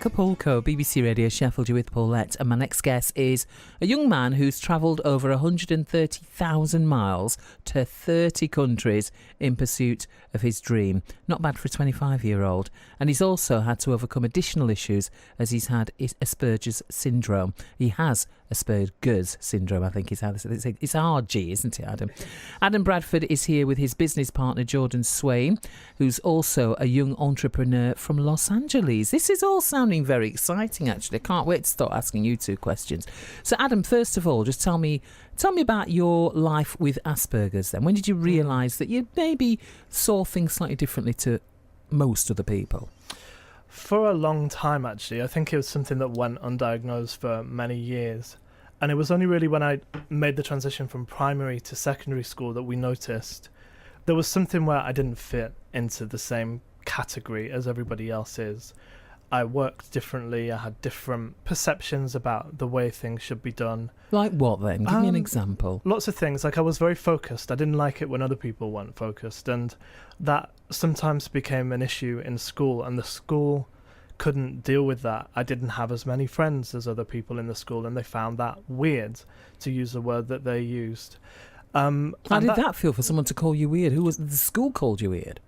Acapulco, BBC Radio Sheffield, you're with Paulette, and my next guest is a young man who's travelled over 130,000 miles to 30 countries in pursuit of his dream. Not bad for a 25-year-old. And he's also had to overcome additional issues as he's had Asperger's syndrome. He has Asperger's syndrome, I think is how this is. It's a hard G, isn't it, Adam? Adam Bradford is here with his business partner, Jordan Swain, who's also a young entrepreneur from Los Angeles. This is all sounding very exciting, actually. I can't wait to start asking you two questions. So, Adam, first of all, just tell me about your life with Asperger's then. When did you realise that you maybe saw things slightly differently to most other people? For a long time, actually. I think it was something that went undiagnosed for many years. And it was only really when I made the transition from primary to secondary school that we noticed there was something where I didn't fit into the same category as everybody else is. I worked differently. I had different perceptions about the way things should be done. Like what then? Give me an example. Lots of things. Like I was very focused. I didn't like it when other people weren't focused. And that sometimes became an issue in school. And the school couldn't deal with that. I didn't have as many friends as other people in the school. And they found that weird, to use a word that they used. How did that feel for someone to call you weird? Who was the school called you weird?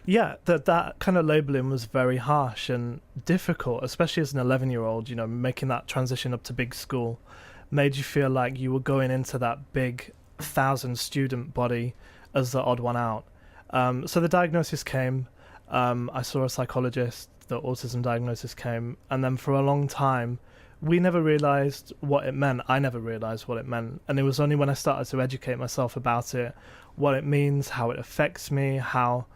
Yeah, that kind of labeling was very harsh and difficult, especially as an 11-year-old, making that transition up to big school made you feel like you were going into that big 1,000-student body as the odd one out. So the diagnosis came. I saw a psychologist. The autism diagnosis came. And then for a long time, we never realised what it meant. I never realised what it meant. And it was only when I started to educate myself about it, what it means, how it affects me, how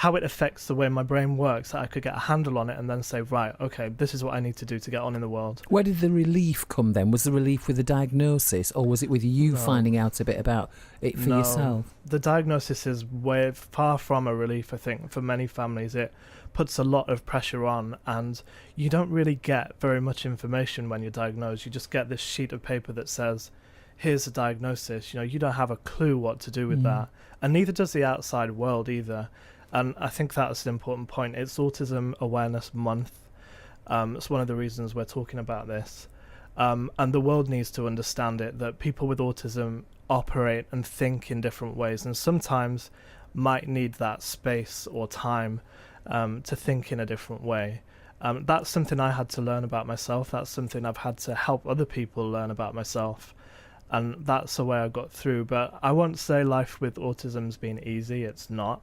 it affects the way my brain works, that I could get a handle on it and then say, right, okay, this is what I need to do to get on in the world. Where did the relief come then? Was the relief with the diagnosis, or was it with you finding out a bit about it for yourself? The diagnosis is way far from a relief, I think. For many families, it puts a lot of pressure on, and you don't really get very much information when you're diagnosed. You just get this sheet of paper that says, here's a diagnosis. You don't have a clue what to do with that. And neither does the outside world either. And I think that's an important point. It's Autism Awareness Month. It's one of the reasons we're talking about this. And the world needs to understand it, that people with autism operate and think in different ways, and sometimes might need that space or time to think in a different way. That's something I had to learn about myself. That's something I've had to help other people learn about myself. And that's the way I got through. But I won't say life with autism's been easy. It's not.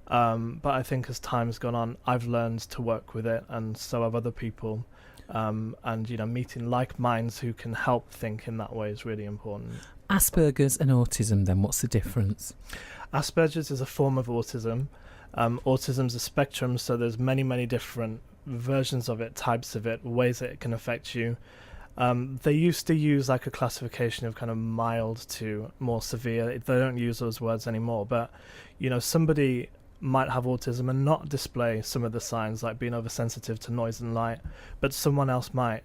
But I think as time's gone on, I've learned to work with it, and so have other people. And meeting like minds who can help think in that way is really important. Asperger's and autism then, what's the difference? Asperger's is a form of autism. Autism's a spectrum, so there's many different versions of it, types of it, ways that it can affect you. They used to use like a classification of kind of mild to more severe. They don't use those words anymore, but somebody might have autism and not display some of the signs, like being oversensitive to noise and light, but someone else might.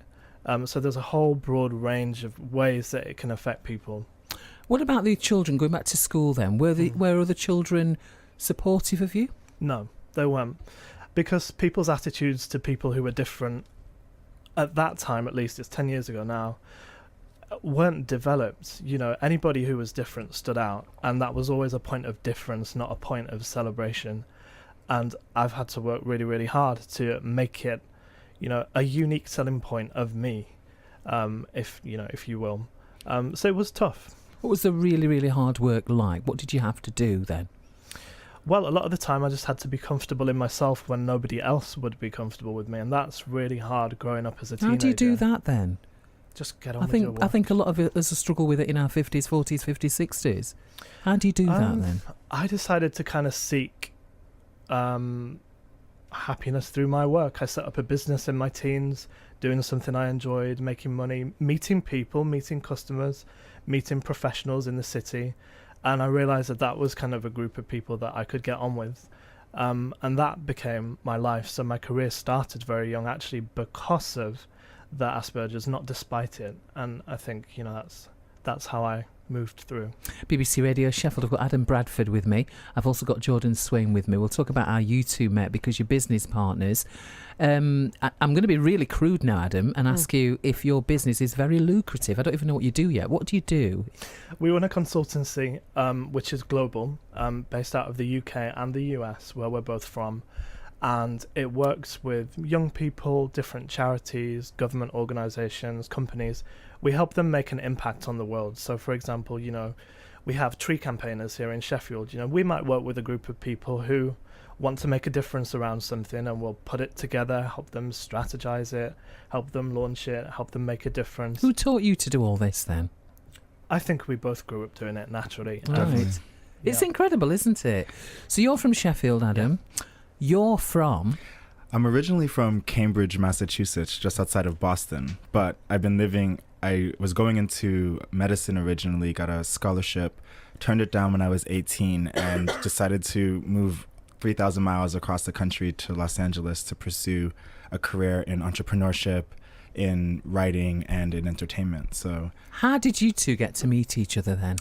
So there's a whole broad range of ways that it can affect people. What about the children going back to school then? Were other children supportive of you? No, they weren't, because people's attitudes to people who were different at that time, at least it's 10 years ago now, weren't developed. Anybody who was different stood out, and that was always a point of difference, not a point of celebration. And I've had to work really hard to make it a unique selling point of me, if you will. So it was tough. What was the really hard work like? What did you have to do then? Well, a lot of the time I just had to be comfortable in myself when nobody else would be comfortable with me, and that's really hard growing up as a teenager. How do you do that then? Just get on with your work. I think a lot of us struggle with it in our 50s, 40s, 50s, 60s. How do you do that then? I decided to kind of seek happiness through my work. I set up a business in my teens, doing something I enjoyed, making money, meeting people, meeting customers, meeting professionals in the city. And I realised that was kind of a group of people that I could get on with. And that became my life. So my career started very young, actually, because of the Asperger's, not despite it. And I think, that's how I moved through. BBC Radio Sheffield. I've got Adam Bradford with me. I've also got Jordan Swain with me. We'll talk about how you two met because you're business partners. I'm going to be really crude now, Adam, and ask you if your business is very lucrative. I don't even know what you do yet. What do you do? We run a consultancy which is global, based out of the UK and the US, where we're both from. And it works with young people, different charities, government organisations, companies. We help them make an impact on the world. So, for example, we have tree campaigners here in Sheffield. We might work with a group of people who want to make a difference around something, and we'll put it together, help them strategize it, help them launch it, help them make a difference. Who taught you to do all this then? I think we both grew up doing it naturally. Right. It's incredible, isn't it? So you're from Sheffield, Adam. Yeah. You're from? I'm originally from Cambridge, Massachusetts, just outside of Boston. But I was going into medicine originally, got a scholarship, turned it down when I was 18, and decided to move 3,000 miles across the country to Los Angeles to pursue a career in entrepreneurship, in writing, and in entertainment. So, how did you two get to meet each other then?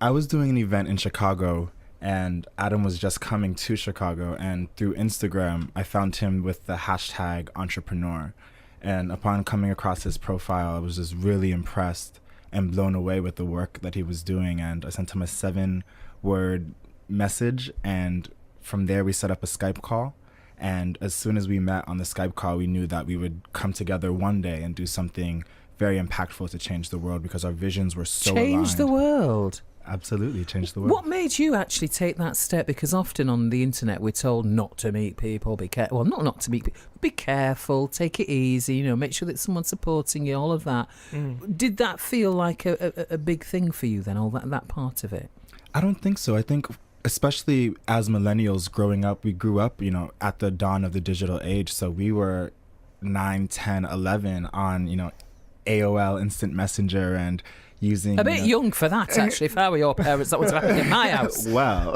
I was doing an event in Chicago, and Adam was just coming to Chicago, and through Instagram, I found him with the hashtag entrepreneur. And upon coming across his profile, I was just really impressed and blown away with the work that he was doing. And I sent him a 7-word message, and from there we set up a Skype call. And as soon as we met on the Skype call, we knew that we would come together one day and do something very impactful to change the world, because our visions were so aligned. Change the world. Absolutely, change the world. What made you actually take that step? Because often on the internet we're told not to meet people, be careful. Well, not to meet people, be careful, take it easy, make sure that someone's supporting you, all of that. Did that feel like a big thing for you then, all that part of it? I don't think so. I think especially as millennials growing up, we grew up, at the dawn of the digital age. So we were 9, 10, 11 on, AOL Instant Messenger and using... A bit young for that, actually. If I were your parents, that would have happened in my house. Well,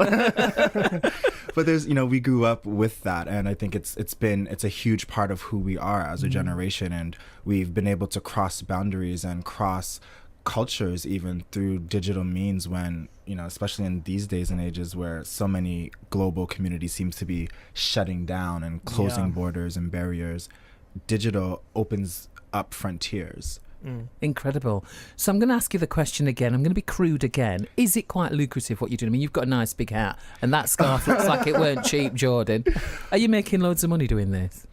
but there's, we grew up with that, and I think it's a huge part of who we are as a generation, and we've been able to cross boundaries and cross cultures even through digital means when, especially in these days and ages where so many global communities seems to be shutting down and closing borders and barriers, digital opens up frontiers. Incredible. So I'm going to ask you the question again. I'm going to be crude again. Is it quite lucrative what you're doing? I mean, you've got a nice big hat, and that scarf looks like it weren't cheap, Jordan. Are you making loads of money doing this?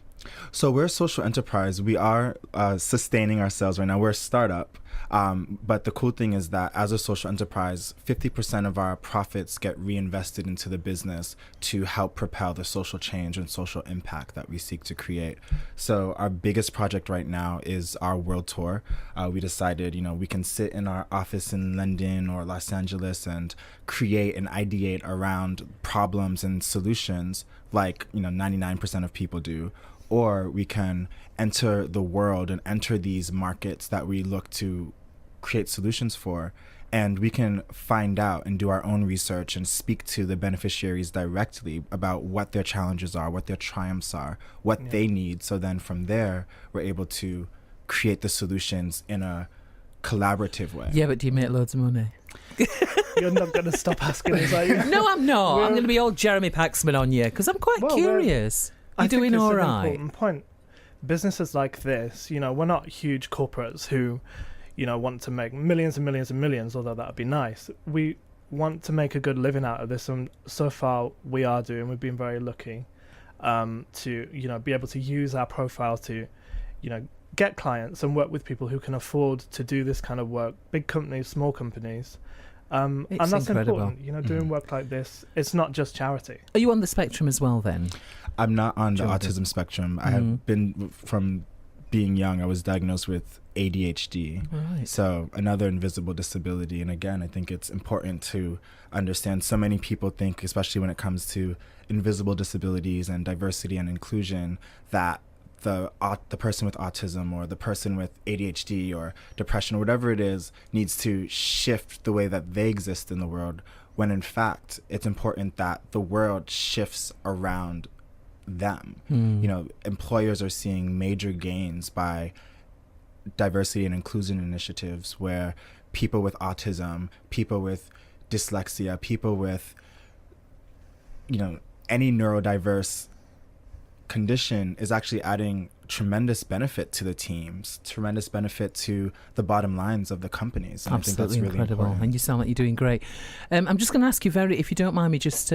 So we're a social enterprise. We are sustaining ourselves right now. We're a startup. But the cool thing is that as a social enterprise, 50% of our profits get reinvested into the business to help propel the social change and social impact that we seek to create. So our biggest project right now is our world tour. We decided, we can sit in our office in London or Los Angeles and create and ideate around problems and solutions like, 99% of people do. Or we can enter the world and enter these markets that we look to create solutions for, and we can find out and do our own research and speak to the beneficiaries directly about what their challenges are, what their triumphs are, what they need. So then from there, we're able to create the solutions in a collaborative way. Yeah, but do you make loads of money? You're not going to stop asking us, are you? No, I'm not. I'm going to be all Jeremy Paxman on you because I'm quite curious. You're doing all right. I think it's an important point. Businesses like this, we're not huge corporates who, want to make millions and millions and millions, although that would be nice. We want to make a good living out of this, and so far we are doing. We've been very lucky to, be able to use our profile to, get clients and work with people who can afford to do this kind of work, big companies, small companies. And that's incredible. Important, doing work like this. It's not just charity. Are you on the spectrum as well then? I'm not on Jordan. the autism spectrum. I have been, from being young, I was diagnosed with ADHD. Right. So another invisible disability. And again, I think it's important to understand so many people think, especially when it comes to invisible disabilities and diversity and inclusion, that the person with autism or the person with ADHD or depression or whatever it is needs to shift the way that they exist in the world, when in fact it's important that the world shifts around them. Employers are seeing major gains by diversity and inclusion initiatives where people with autism, people with dyslexia, people with, any neurodiverse condition is actually adding tremendous benefit to the teams, tremendous benefit to the bottom lines of the companies. And Absolutely, I think that's really incredible. important. And you sound like you're doing great. I'm just going to ask you if you don't mind me just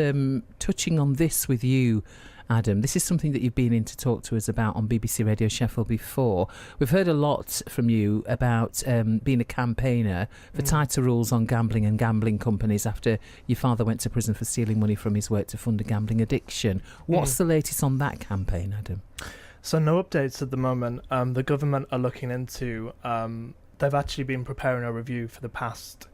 touching on this with you, Adam. This is something that you've been in to talk to us about on BBC Radio Sheffield before. We've heard a lot from you about being a campaigner for tighter rules on gambling and gambling companies after your father went to prison for stealing money from his work to fund a gambling addiction. What's the latest on that campaign, Adam? So no updates at the moment. The government are looking into... they've actually been preparing a review for the past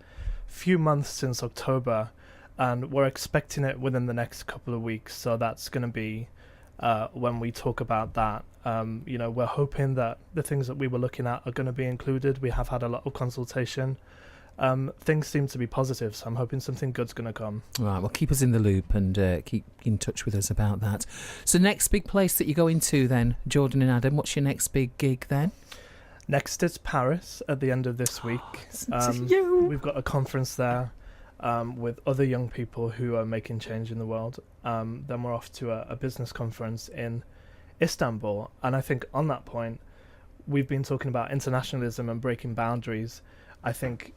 few months since October, and we're expecting it within the next couple of weeks. So that's going to be when we talk about that. We're hoping that the things that we were looking at are going to be included. We have had a lot of consultation. Things seem to be positive, so I'm hoping something good's going to come. Right, well, keep us in the loop and keep in touch with us about that. So next big place that you go into then, Jordan and Adam, what's your next big gig then? Next is Paris at the end of this week. We've got a conference there with other young people who are making change in the world. Then we're off to a business conference in Istanbul. And I think on that point, we've been talking about internationalism and breaking boundaries. I think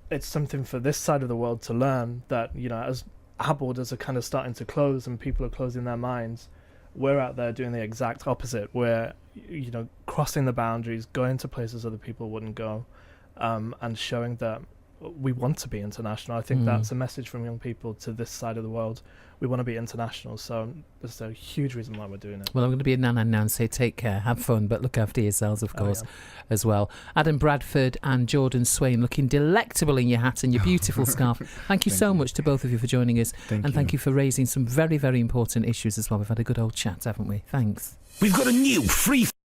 it's something for this side of the world to learn that, as our borders are kind of starting to close and people are closing their minds, we're out there doing the exact opposite. We're, crossing the boundaries, going to places other people wouldn't go, and showing that we want to be international. I think that's a message from young people to this side of the world. We want to be international, so there's a huge reason why we're doing it. Well, I'm going to be a nan and say take care, have fun, but look after yourselves, of course, as well. Adam Bradford and Jordan Swain, looking delectable in your hat and your beautiful scarf. Thank you so much to both of you for joining us. Thank you for raising some very, very important issues as well. We've had a good old chat, haven't we? Thanks. We've got a new free